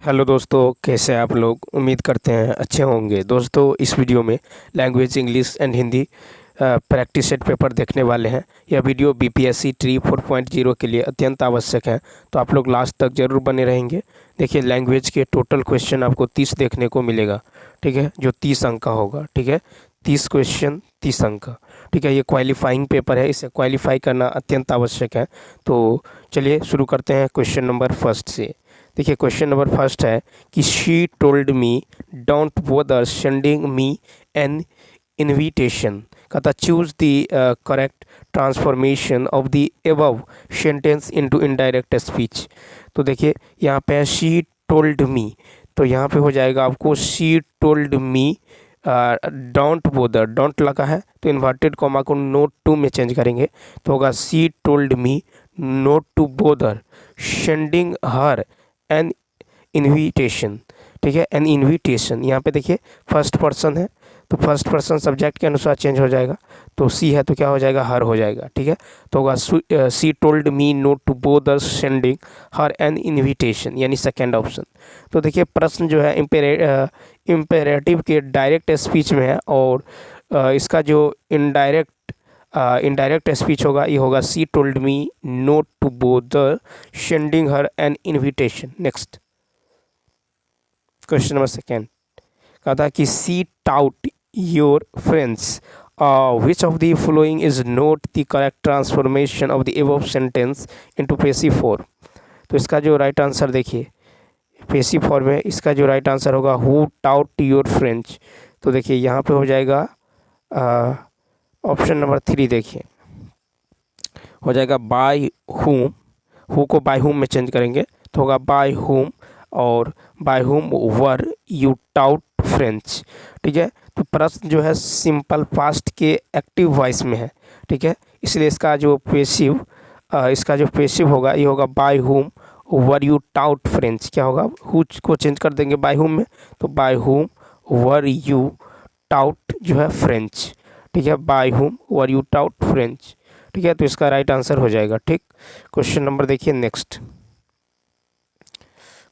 Hello दोस्तों, कैसे हैं आप लोग। उम्मीद करते हैं अच्छे होंगे। दोस्तों, इस वीडियो में language English and Hindi practice set paper देखने वाले हैं। यह वीडियो बीपीएससी ट्री 4.0 के लिए अत्यंत आवश्यक है, तो आप लोग लास्ट तक ज़रूर बने रहेंगे। देखिए, लैंग्वेज के टोटल क्वेश्चन आपको 30 देखने को मिलेगा, ठीक है, जो 30 अंक का होगा, ठीक है। 30 क्वेश्चन 30 अंक का, ठीक है। ये क्वालिफाइंग पेपर है, इसे क्वालिफाई करना अत्यंत आवश्यक है। तो चलिए शुरू करते हैं क्वेश्चन नंबर फर्स्ट से। देखिए, क्वेश्चन नंबर फर्स्ट है कि she told me don't bother sending me an invitation. कहता choose the correct transformation of the above sentence into indirect speech. तो देखिए, यहाँ पे है शी टोल्ड मी, तो यहाँ पे हो जाएगा आपको she told me don't bother. Don't लगा है तो इन्वर्टेड कॉमा को नोट टू में चेंज करेंगे, तो होगा she told me not to bother sending her an invitation, ठीक है। एन इन्विटेशन, यहाँ पे देखिए फर्स्ट पर्सन है, तो फर्स्ट पर्सन सब्जेक्ट के अनुसार चेंज हो जाएगा। तो सी है तो क्या हो जाएगा, हर हो जाएगा, ठीक है। तो होगा she told me not to bother sending her an invitation, यानी सेकेंड ऑप्शन। तो देखिए, प्रश्न जो है इम्पेरेटिव के डायरेक्ट स्पीच में है, और इसका जो इनडायरेक्ट स्पीच होगा, ये होगा she told me not to bother sending her an invitation. Next question number second कहा था कि seat out your friends, which of the following is not the correct transformation of the above sentence into passive form. तो इसका जो right answer देखिए, passive form में इसका जो राइट आंसर होगा हु टाउट योर फ्रेंड्स। तो देखिए यहाँ पे हो जाएगा ऑप्शन नंबर 3, देखिए हो जाएगा by whom. Who co by whom में चेंज करेंगे तो होगा बाय हुम, और by whom were you taut French, ठीक है। तो प्रश्न जो है सिंपल पास्ट के एक्टिव वॉइस में है, ठीक है, इसलिए इसका जो पैसिव होगा ये होगा by whom were you taut French. क्या होगा, हु को चेंज कर देंगे बाय हुम में, तो by whom were you taut जो है फ्रेंच, ठीक है। By whom were you taut French, ठीक है। तो इसका राइट आंसर हो जाएगा, ठीक। क्वेश्चन नंबर देखिए नेक्स्ट।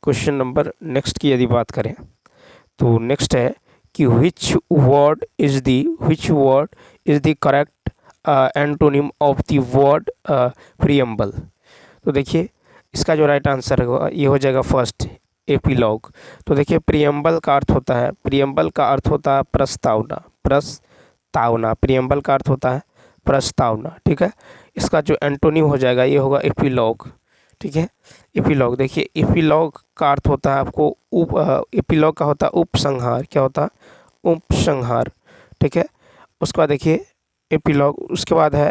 क्वेश्चन नंबर नेक्स्ट की यदि बात करें तो नेक्स्ट है कि which word is the correct antonym of the word preamble. तो देखिए इसका जो राइट आंसर होगा ये हो जाएगा फर्स्ट एपिलॉग। तो देखिए प्रियम्बल का अर्थ होता है, प्रियम्बल का अर्थ होता है प्रस्तावना, प्रियम्बल का अर्थ होता है प्रस्तावना, ठीक है। इसका जो एंटोनिम हो जाएगा ये होगा एपिलॉग, ठीक है। एपिलॉग, देखिए एपिलॉग का अर्थ होता है आपको एपिलॉग का होता है उपसंहार। क्या होता है, उपसंहार, ठीक है। उसके बाद देखिए एपिलॉग, उसके बाद है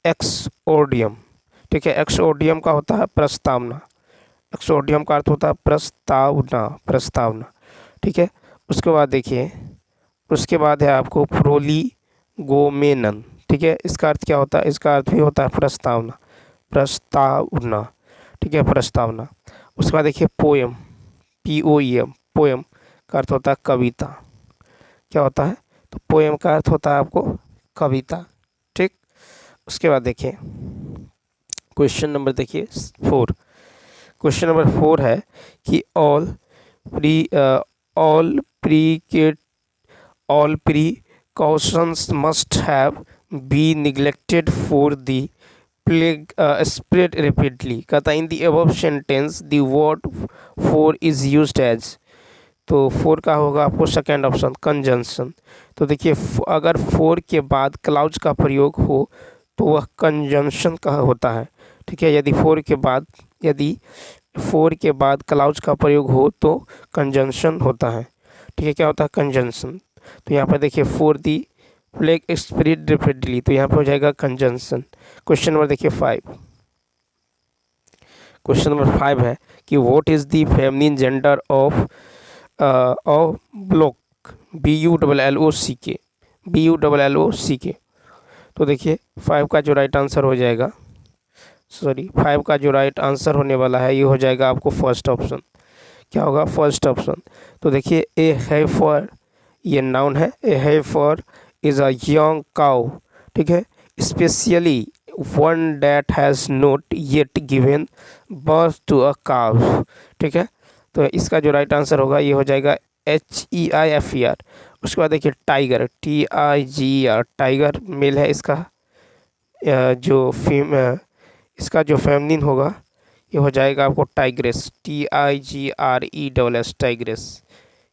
एक्सओर्डियम, ठीक है। एक्सओर्डियम का होता है प्रस्तावना, एक्सओर्डियम का अर्थ होता है प्रस्तावना, ठीक है। उसके बाद देखिए, उसके बाद है आपको प्रोलीगोमेनन, ठीक है। इसका अर्थ क्या होता है, इसका अर्थ भी होता है प्रस्तावना, ठीक है, प्रस्तावना। उसके बाद देखिए पोएम, POEM, पोएम का अर्थ होता है कविता। क्या होता है, तो पोएम का अर्थ होता है आपको कविता, ठीक। उसके बाद देखिए क्वेश्चन नंबर देखिए 4। क्वेश्चन नंबर 4 है कि all precautions must have been neglected for the plague spread rapidly। कहता in the above sentence the word for is used as। तो 4 का होगा आपको सेकेंड ऑप्शन कंजंक्शन। तो देखिए अगर 4 के बाद क्लाउज का प्रयोग हो तो वह कंजंक्शन का होता है, ठीक है। यदि 4 के बाद क्लाउज का प्रयोग हो तो कंजंक्शन होता है, ठीक है। क्या होता है, कंजंक्शन। तो यहाँ पर देखिए for the plague spread rapidly, तो यहाँ पर हो जाएगा कंजंक्शन। क्वेश्चन नंबर देखिए 5। क्वेश्चन नंबर 5 है कि what is the feminine gender of block, BULLOCK। तो देखिए 5 का जो राइट आंसर हो जाएगा, 5 का जो राइट आंसर होने वाला है ये हो जाएगा आपको फर्स्ट ऑप्शन। क्या होगा, फर्स्ट ऑप्शन। तो देखिए ए heifer, ये नाउन है, a heifer is a young cow, ठीक है, specially one that has not yet given birth to a calf, ठीक है। तो इसका जो राइट आंसर होगा ये हो जाएगा HEIFER। उसके बाद देखिए टाइगर, TIGER, टाइगर मेल है। इसका इसका जो फेमिनिन होगा ये हो जाएगा आपको टाइग्रेस, TIGRESS, टाइग्रेस।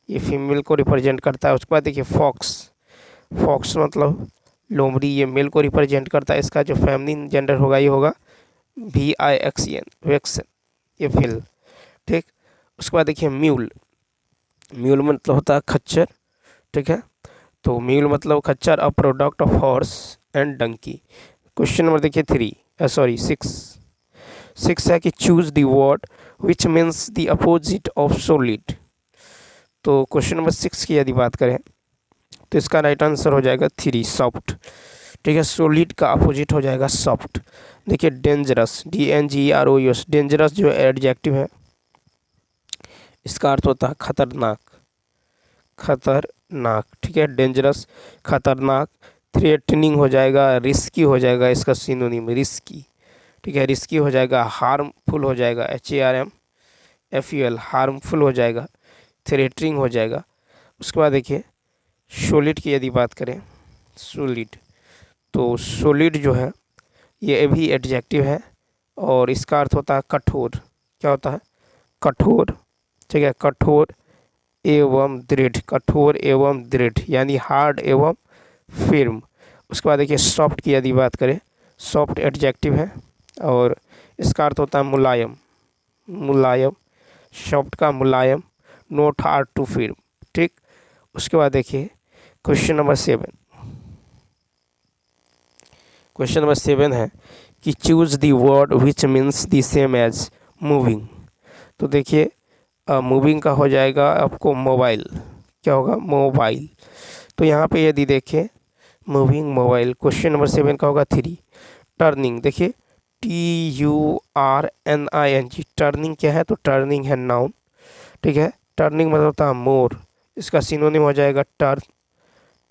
ये फीमेल को रिप्रेजेंट करता है। उसके बाद देखिए फॉक्स, फॉक्स मतलब लोमड़ी, ये मेल को रिप्रेजेंट करता है। इसका जो फेमिनिन जेंडर होगा ये होगा VIXEN, वैक्सन, ये फील, ठीक। उसके बाद देखिए म्यूल, म्यूल मतलब होता है खच्चर, ठीक है। तो म्यूल मतलब खच्चर, a product of horse and donkey. Question number देखिए 6 है कि choose the word which means the opposite of solid. तो क्वेश्चन नंबर 6 की यदि बात करें तो इसका राइट आंसर हो जाएगा 3, सॉफ्ट, ठीक है। सॉलिड का अपोजिट हो जाएगा सॉफ्ट। देखिए डेंजरस, DANGEROUS, डेंजरस जो एडजेक्टिव है इसका अर्थ होता है खतरनाक, खतरनाक, ठीक है। डेंजरस, खतरनाक। थ्रेटनिंग हो जाएगा, रिस्की हो जाएगा, इसका सिनोनिम रिस्की, ठीक है। रिस्की हो जाएगा, हार्मफुल हो जाएगा, HARMFUL, हार्मफुल हो जाएगा, थ्रेटनिंग हो जाएगा। उसके बाद देखिए सॉलिड की यदि बात करें, सॉलिड, तो सॉलिड जो है ये भी एडजेक्टिव है और इसका अर्थ होता है कठोर। क्या होता है? कठोर, ठीक है। कठोर एवं दृढ़, कठोर एवं दृढ़ यानी हार्ड एवं फिर्म। उसके बाद देखिए सॉफ्ट की यदि बात करें, सॉफ्ट एडजेक्टिव है और इसका अर्थ होता है मुलायम, मुलायम, सॉफ्ट का मुलायम, नॉट हार्ड टू फिर्म, ठीक। उसके बाद देखिए क्वेश्चन नंबर 7, क्वेश्चन नंबर 7 है कि choose the word which means the same as moving. तो देखिए मूविंग का हो जाएगा आपको मोबाइल। क्या होगा? मोबाइल। तो यहाँ पे यदि देखें मूविंग मोबाइल, क्वेश्चन नंबर 7 का होगा 3। टर्निंग, देखिए TURNING, टर्निंग क्या है? तो टर्निंग है नाउन, ठीक है। टर्निंग मतलब होता है मोर, इसका सिनोनिम हो जाएगा टर्न,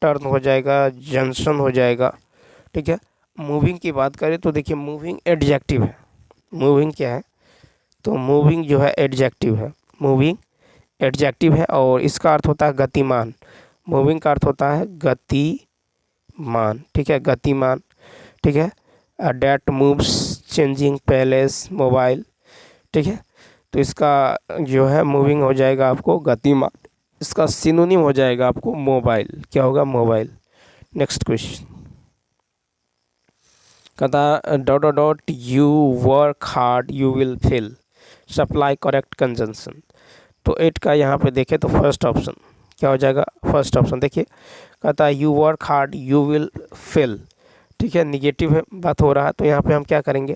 टर्न हो जाएगा, जंक्शन हो जाएगा, ठीक है। मूविंग की बात करें तो देखिए मूविंग एडजेक्टिव है। मूविंग क्या है? तो मूविंग जो है एडजेक्टिव है, मूविंग एडजेक्टिव है और इसका अर्थ होता है गतिमान। मूविंग का अर्थ होता है गतिमान, ठीक है, गतिमान, ठीक है। That moves, changing, places, mobile, ठीक है। तो इसका जो है मूविंग हो जाएगा आपको गतिमान, इसका सिनोनिम हो जाएगा आपको मोबाइल। क्या होगा? मोबाइल। नेक्स्ट क्वेश्चन कहता dot U work hard you will fail, supply correct conjunction. तो 8 का यहाँ पे देखें तो फर्स्ट ऑप्शन क्या हो जाएगा? फर्स्ट ऑप्शन देखिए कहता है you work hard you will fail, ठीक है। निगेटिव है बात हो रहा है तो यहाँ पे हम क्या करेंगे?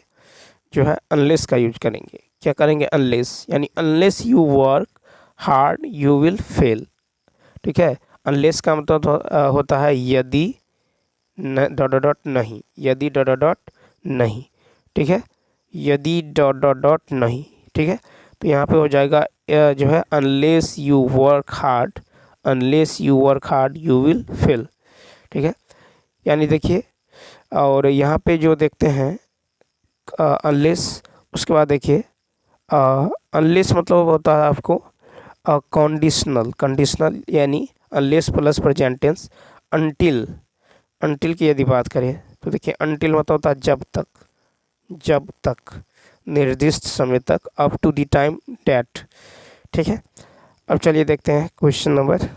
जो है अनलेस का यूज करेंगे। क्या करेंगे? अनलेस, यानी unless you work hard you will fail, ठीक है। अनलेस का मतलब होता है यदि डॉट नहीं, यदि डॉट नहीं, ठीक है, यदि डॉट नहीं, ठीक है। तो यहाँ पे हो जाएगा जो है unless you work hard, unless you work hard you will fail, ठीक है। यानी देखिए और यहाँ पे जो देखते हैं अनलेस, उसके बाद देखिए अनलेस मतलब होता है आपको कंडीशनल, कंडीशनल यानी unless plus present tense. Until, until की यदि बात करें तो देखिए अनटिल मतलब होता है जब तक, जब तक, निर्दिष्ट समय तक, up to the time date, ठीक है। अब चलिए देखते हैं क्वेश्चन नंबर,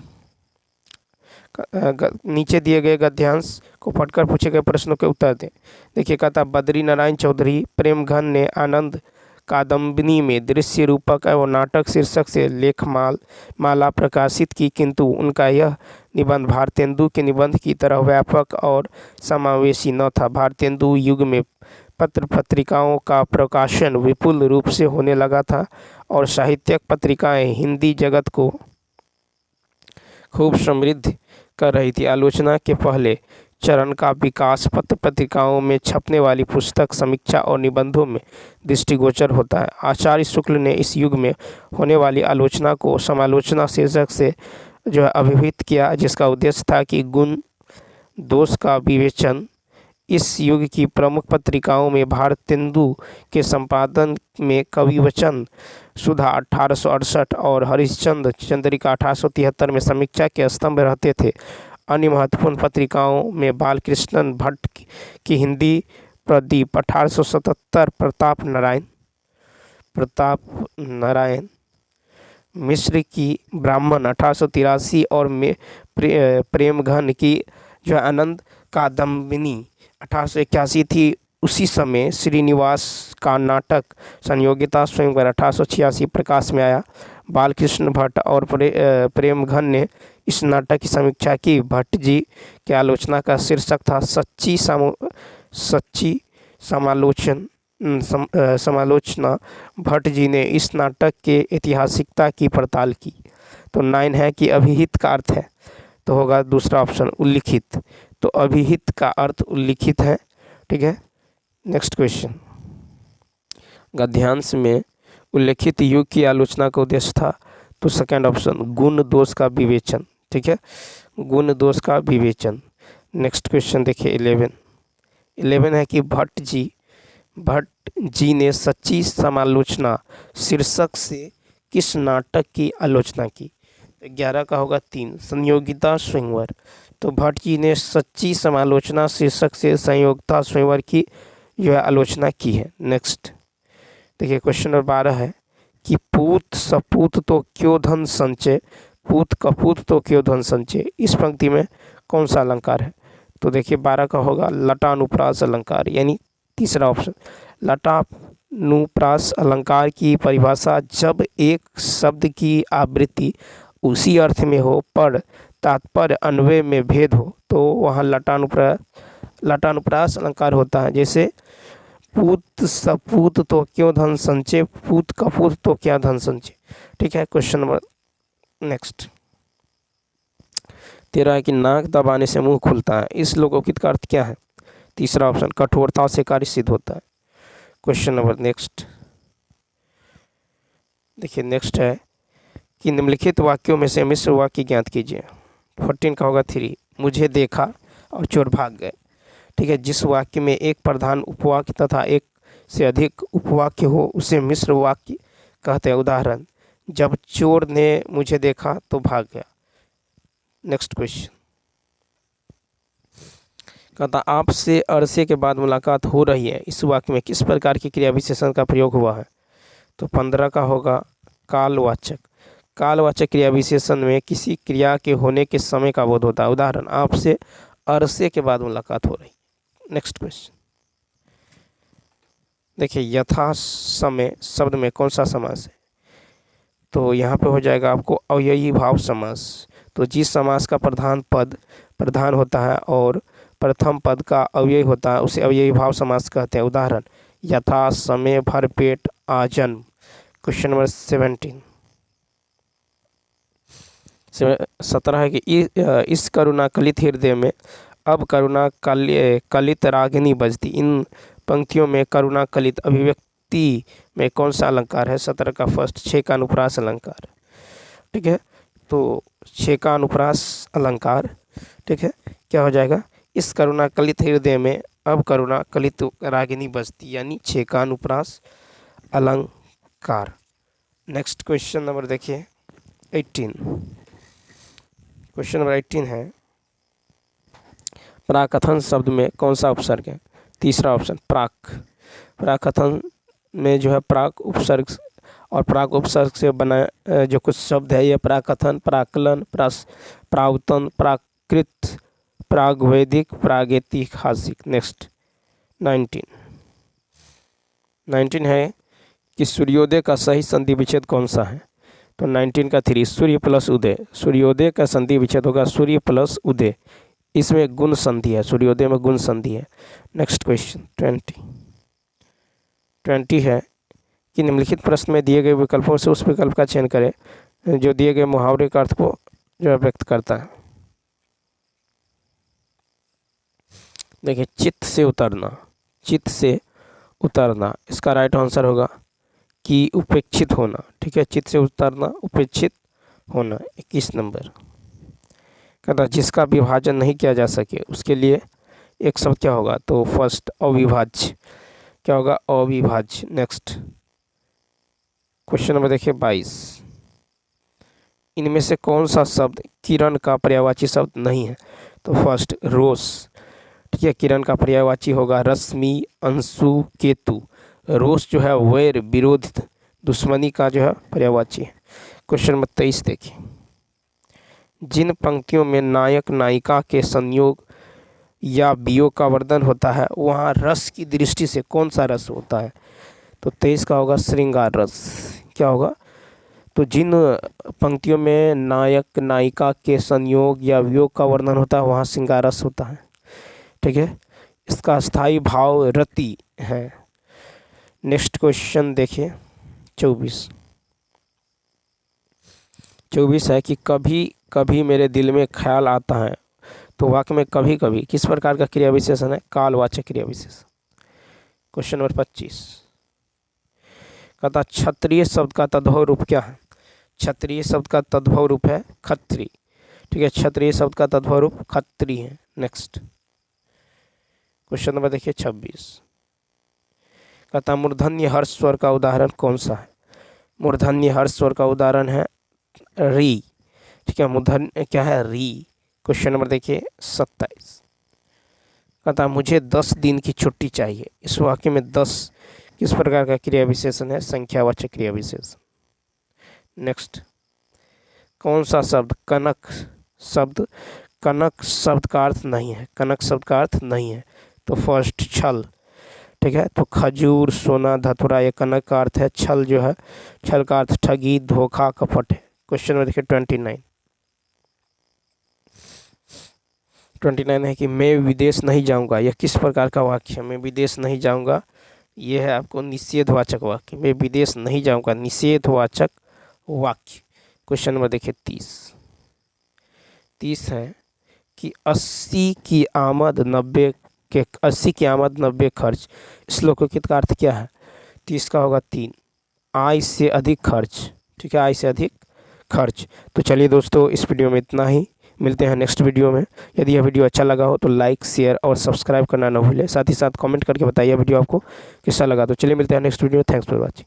नीचे दिए गए गद्यांश को पढ़कर पूछे गए प्रश्नों के उत्तर दें। देखिए कहता बद्री नारायण चौधरी प्रेमघन ने आनंद कादम्बिनी में दृश्य रूपक एवं नाटक शीर्षक से लेखमाल माला प्रकाशित की, किंतु उनका यह निबंध भारतेंदु के निबंध की तरह व्यापक और समावेशी न था। भारतेंदु युग में पत्र पत्रिकाओं का प्रकाशन विपुल रूप से होने लगा था और साहित्यिक पत्रिकाएं हिंदी जगत को खूब समृद्ध कर रही थी। आलोचना के पहले चरण का विकास पत्र पत्रिकाओं में छपने वाली पुस्तक, समीक्षा और निबंधों में दृष्टिगोचर होता है। आचार्य शुक्ल ने इस युग में होने वाली आलोचना को समालोचना शीर्षक से जो है अभिहित किया, जिसका उद्देश्य था कि गुण दोष का विवेचन इस युग की प्रमुख पत्रिकाओं में भारतेंदु के संपादन में कविवचन सुधा 1868 और हरिश्चंद्र चंद्रिका 1873 में समीक्षा के स्तंभ रहते थे। अन्य महत्वपूर्ण पत्रिकाओं में बालकृष्ण भट्ट की हिंदी प्रदीप 1877, प्रताप नारायण मिश्र की ब्राह्मण 1883 और प्रेमघन की जो आनंद कादम्बिनी 1881 थी। उसी समय श्रीनिवास का नाटक संयोगिता स्वयंवर 1886 प्रकाश में आया। बालकृष्ण भट्ट और प्रेमघन ने इस नाटक की समीक्षा की। भट्ट जी की आलोचना का शीर्षक था सच्ची समालोचना। भट्ट जी ने इस नाटक के ऐतिहासिकता की पड़ताल की। तो 9 है कि अभिहित का अर्थ है, तो होगा दूसरा ऑप्शन उल्लिखित। तो अभिहित का अर्थ उल्लिखित है, ठीक है। नेक्स्ट क्वेश्चन, गद्यांश में उल्लिखित युग की आलोचना का उद्देश्य था, तो सेकंड ऑप्शन गुण दोष का विवेचन, ठीक है, गुण दोष का विवेचन। नेक्स्ट क्वेश्चन देखिए 11 है कि भट्ट जी ने सच्ची समालोचना शीर्षक से किस नाटक की आलोचना की। 11 का होगा 3 संयोगिता स्वयंवर। तो भट्ट जी ने सच्ची समालोचना शीर्षक से संयोगिता स्वयंवर की जो है आलोचना की है। नेक्स्ट देखिए क्वेश्चन नंबर 12 है कि पूत सपूत तो क्यों धन संचय, पूत कपूत तो क्यों धन संचय, इस पंक्ति में कौन सा अलंकार है। तो देखिए 12 का होगा लटानुप्रास अलंकार, यानी तीसरा ऑप्शन। लटानुप्रास अलंकार की परिभाषा जब एक शब्द की आवृत्ति उसी अर्थ में हो पर तात्पर्य अन्वय में भेद हो, तो वहाँ लटानुप्रास अलंकार होता है। जैसे पूत सपूत तो क्यों धन संचय, पूत कपूत तो क्या धन संचय, ठीक है। क्वेश्चन नंबर नेक्स्ट 13 है कि नाक दबाने से मुंह खुलता है, इस लोकोक्ति का अर्थ क्या है। तीसरा ऑप्शन कठोरता से कार्य सिद्ध होता है। क्वेश्चन नंबर नेक्स्ट देखिए, नेक्स्ट है कि निम्नलिखित वाक्यों में से मिश्र वाक्य ज्ञात कीजिए। 14 का होगा 3 मुझे देखा और चोर भाग गए, ठीक है। जिस वाक्य में एक प्रधान उपवाक्य तथा एक से अधिक उपवाक्य हो उसे मिश्र वाक्य कहते हैं। उदाहरण, जब चोर ने मुझे देखा तो भाग गया। नेक्स्ट क्वेश्चन कहता आपसे अरसे के बाद मुलाकात हो रही है, इस वाक्य में किस प्रकार की क्रिया विशेषण का प्रयोग हुआ है। तो 15 का होगा कालवाचक। कालवाचक क्रिया विशेषण में किसी क्रिया के होने के समय का बोध होता है। उदाहरण, आपसे अरसे के बाद मुलाकात हो रही। नेक्स्ट क्वेश्चन देखिए, यथा समय शब्द में कौन सा समास है। तो यहाँ पे हो जाएगा आपको अव्ययी भाव समास। तो जिस समास का प्रधान पद प्रधान होता है और प्रथम पद का अव्ययी होता है उसे अव्ययी भाव समास कहते हैं। उदाहरण, यथा समय भरपेट आजन्म। क्वेश्चन नंबर 17 है कि इस करुणा कलित हृदय में अब करुणा कलित रागिनी बजती। इन पंक्तियों में करुणा कलित अभिव्यक्ति में कौन सा अलंकार है। 17 का फर्स्ट 6 का अनुप्रास अलंकार, ठीक है। तो 6 का अनुप्रास अलंकार, ठीक है, क्या हो जाएगा, इस करुणा कलित हृदय में अब करुणा कलित रागिनी बजती, यानी 6 का अनुप्रास अलंकार। नेक्स्ट क्वेश्चन नंबर देखिए 18। क्वेश्चन नंबर 18 है प्राकथन शब्द में कौन सा उपसर्ग है। तीसरा ऑप्शन प्राक। प्राकथन में जो है प्राक उपसर्ग और प्राक उपसर्ग से बना जो कुछ शब्द है ये प्राकथन, प्राकलन, प्रावतन, प्राकृत, प्रागवैदिक, प्रागैतिहासिक। नेक्स्ट 19 है कि सूर्योदय का सही संधि विच्छेद कौन सा है। तो 19 का 3 सूर्य प्लस उदय। सूर्योदय का संधि विच्छेद होगा सूर्य प्लस उदय, इसमें गुण संधि है, सूर्योदय में गुण संधि है। नेक्स्ट क्वेश्चन 20 है कि निम्नलिखित प्रश्न में दिए गए विकल्पों से उस विकल्प का चयन करें जो दिए गए मुहावरे का अर्थ को जो व्यक्त करता है। देखिए, चित्त से उतरना, इसका राइट आंसर होगा कि उपेक्षित होना, ठीक है। चित्त से उतरना, उपेक्षित होना। 21 नंबर कहता जिसका विभाजन नहीं किया जा सके उसके लिए एक शब्द क्या होगा, तो फर्स्ट अविभाज्य, क्या होगा, अविभाज्य। नेक्स्ट क्वेश्चन नंबर देखिए 22, इनमें से कौन सा शब्द किरण का पर्यायवाची शब्द नहीं है, तो फर्स्ट रोश, ठीक है, किरण का पर्यायवाची होगा रश्मि, अंशु, केतु। रोष जो है वैर, विरोध, दुश्मनी का जो है पर्यायवाची है। क्वेश्चन नंबर 23 देखिए, जिन पंक्तियों में नायक नायिका के संयोग या वियोग का वर्णन होता है वहाँ रस की दृष्टि से कौन सा रस होता है, तो 23 का होगा श्रृंगार रस। क्या होगा, तो जिन पंक्तियों में नायक नायिका के संयोग या वियोग का वर्णन होता है वहाँ श्रृंगार रस होता है, ठीक है। इसका स्थायी भाव रति है। नेक्स्ट क्वेश्चन देखिए 24 है कि कभी कभी मेरे दिल में ख्याल आता है, तो वाक्य में कभी कभी किस प्रकार का क्रिया विशेषण है, कालवाचक क्रिया विशेषण। क्वेश्चन नंबर 25 कहता क्षत्रिय शब्द का तद्भव रूप क्या है, क्षत्रिय शब्द का तद्भव रूप है खत्री, ठीक है, क्षत्रिय शब्द का तद्भव रूप खत्री है। नेक्स्ट क्वेश्चन नंबर देखिए 26 कहता मूर्धन्य हर्ष स्वर का उदाहरण कौन सा है, मूर्धन्य हर्ष स्वर का उदाहरण है री, ठीक है, मूर्धन्य क्या है, री। क्वेश्चन नंबर देखिए 27 कहता मुझे 10 दिन की छुट्टी चाहिए, इस वाक्य में 10 किस प्रकार का क्रिया विशेषण है, संख्यावाचक क्रिया विशेषण। नेक्स्ट कौन सा शब्द कनक शब्द का अर्थ नहीं है, कनक शब्द का अर्थ नहीं है, तो फर्स्ट छल, ठीक है, तो खजूर, सोना, धतुरा ये कनक का अर्थ है, छल जो है, छल का अर्थ ठगी, धोखा, कपट है। क्वेश्चन में देखिए 29 है कि मैं विदेश नहीं जाऊंगा, यह किस प्रकार का वाक्य है, मैं विदेश नहीं जाऊंगा, यह है आपको निषेधवाचक वाक्य, मैं विदेश नहीं जाऊंगा, निषेधवाचक वाक्य। क्वेश्चन नंबर देखिए 30 है कि 80 की आमद 90 खर्च, श्लोकोकित का अर्थ क्या है, 30 का होगा 3, आय से अधिक खर्च, ठीक है, आय से अधिक खर्च। तो चलिए दोस्तों इस वीडियो में इतना ही, मिलते हैं नेक्स्ट वीडियो में। यदि यह वीडियो अच्छा लगा हो तो लाइक, शेयर और सब्सक्राइब करना न भूलें, साथ ही साथ कमेंट करके बताइए वीडियो आपको कैसा लगा। तो चलिए मिलते हैं नेक्स्ट वीडियो में, थैंक्स फॉर वॉचिंग।